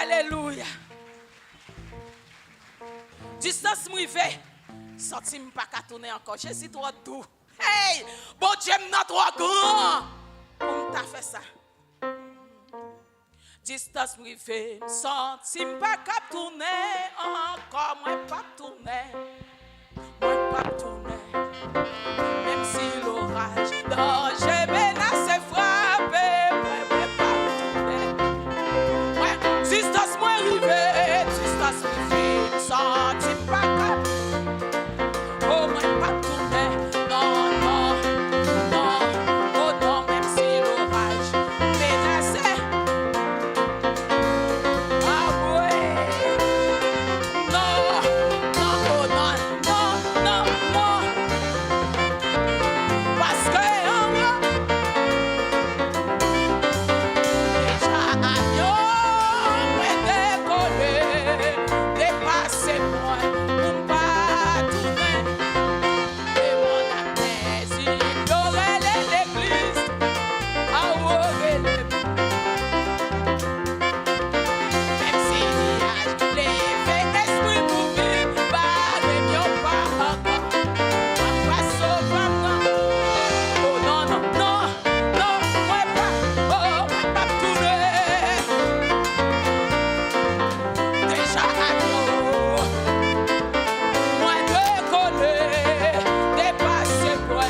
Alléluia. Distance rive. Santim pas qu'à tourner encore. Jésus trop doux. Hey, bon Dieu n'a trop grand. Comment t'as fait ça? Distance rive. Santim pas qu'à tourner encore. Moi pas tourner. Moi pas tourner. Même si l'orage danger menace frapper. Moi pas tourner. Moi distance moi rive. Distance rive. Santim pas qu'à oh, moi pas tourner, non, non, non, oh non, même si l'orage menaçait. Ah ouais, non, non, oh non, non, non, non, parce que en moi, déjà avion, moi décoller, dépasser moi, pour pas tourner. L'église, même si les faits esprit pour vivre, pas de mieux pas encore. Pas sauvant, oh non, non, non, non, moi pas, oh, moi pas tourner. Déjà à nous, moi décoller, dépasser moi.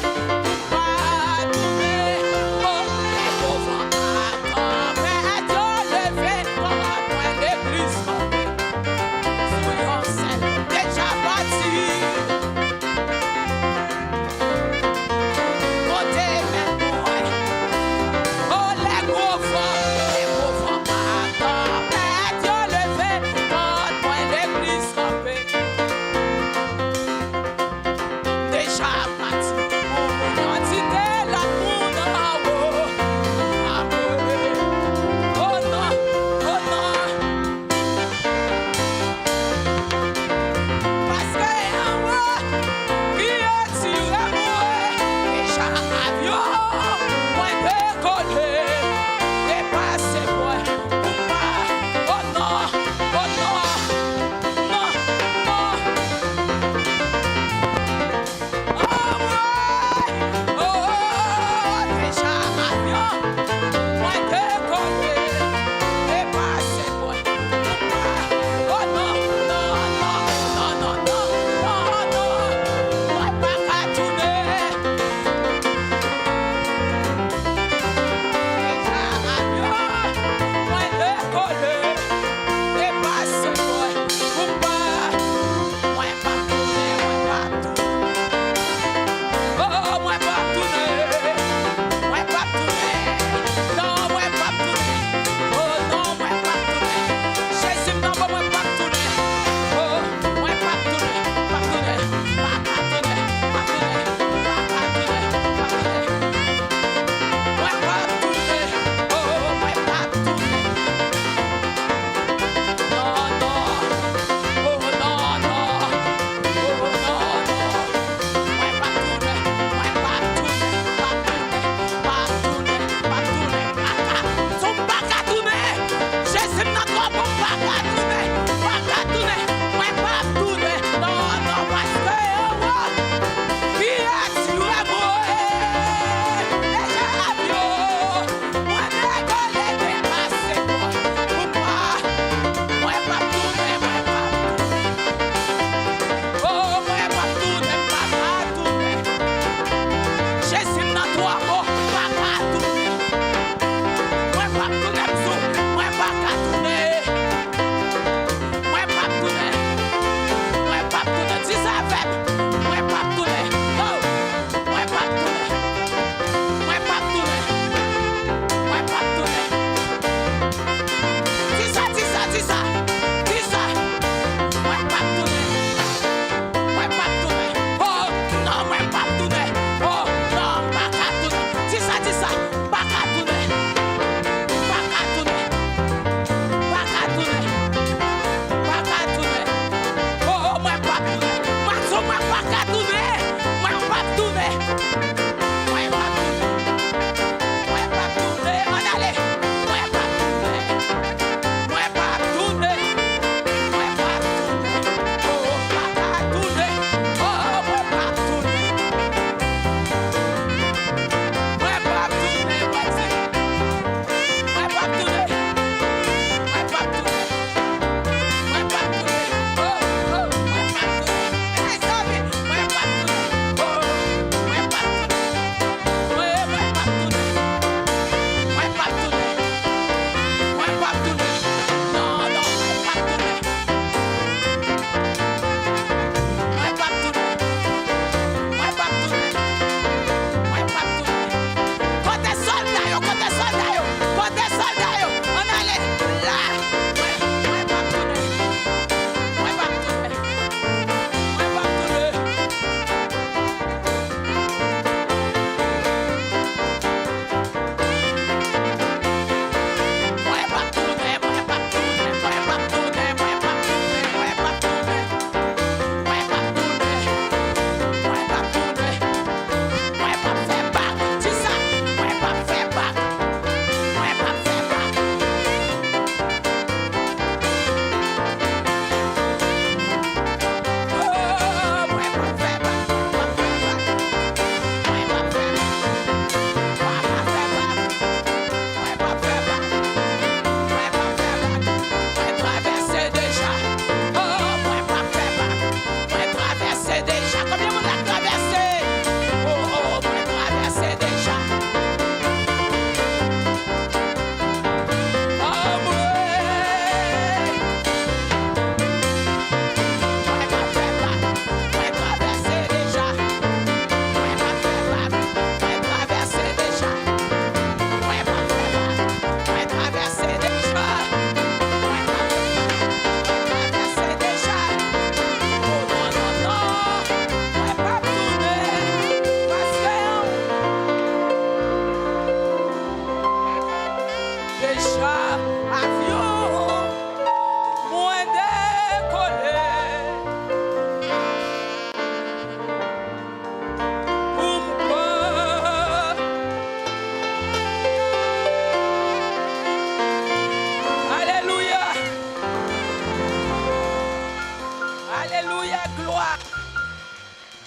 Alléluia, gloire.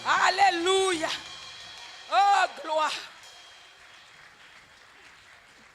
Alléluia. Oh, gloire.